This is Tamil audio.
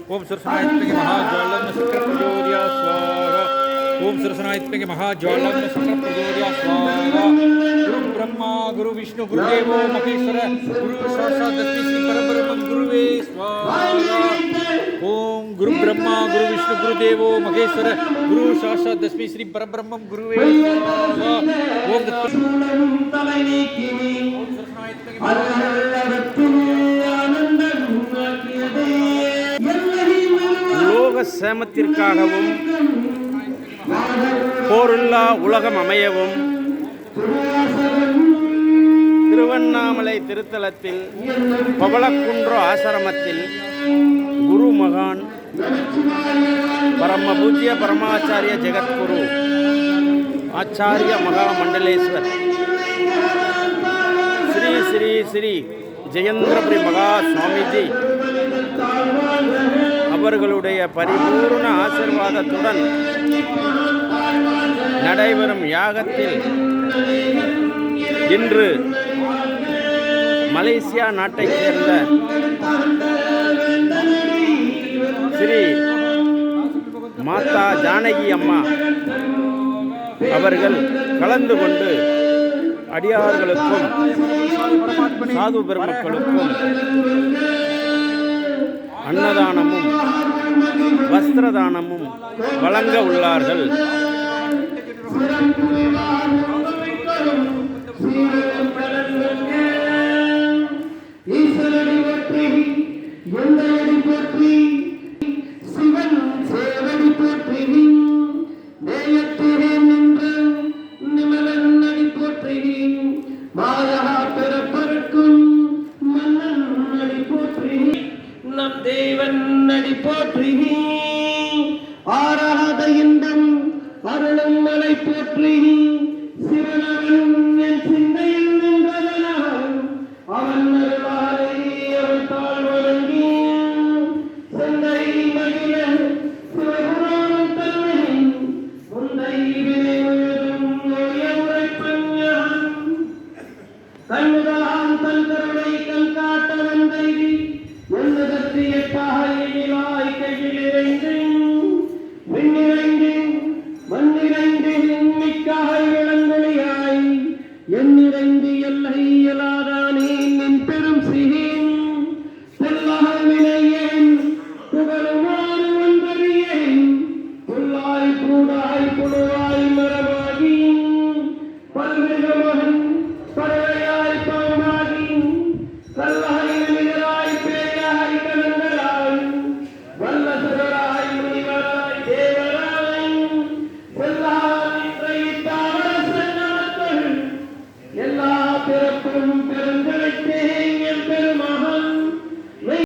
ओम सुरसनायत्मके महाज्वालं शक्रप्रचोदया स्वाहा। ओम सुरसनायत्मके महाज्वालं शक्रप्रचोदया स्वाहा। गुरु ब्रह्मा गुरु विष्णु गुरुदेवो महेश्वर गुरु साक्षात् तस्मै श्री परब्रह्म गुरुवे स्वाहा। ओम गुरु ब्रह्मा गुरु विष्णु गुरुदेवो महेश्वर गुरु साक्षात् तस्मै श्री परब्रह्म गुरुवे स्वाहा। ओम லோக சேமத்திற்காகவும் போருள்ளா உலகம் அமையவும் திருவண்ணாமலை திருத்தலத்தில் பவளக்குன்றோ ஆசிரமத்தில் குரு மகான் பரம பூஜ்ய பரமாச்சாரிய ஜெகத்குரு ஆச்சாரிய மகாமண்டலேஸ்வர் ஸ்ரீ ஸ்ரீ ஸ்ரீ ஜெயேந்திரபுரி மகா சுவாமிஜி அவர்களுடைய பரிபூர்ண ஆசீர்வாதத்துடன் நடைபெறும் யாகத்தில் இன்று மலேசியா நாட்டைச் சேர்ந்த ஸ்ரீ மாதா ஜானகி அம்மா அவர்கள் கலந்து கொண்டு அடியார்களுக்கும் சாது பெருமக்களுக்கும் அன்னதானமும் வஸ்திரதானமும் வழங்க உள்ளார்கள். நம் தேவன் நடி போற்றி ஆராத இன்பம் அருளும் மலை போற்றி சிவனவன் என் சிந்தையில் நின்றதனால் அவன் அருளா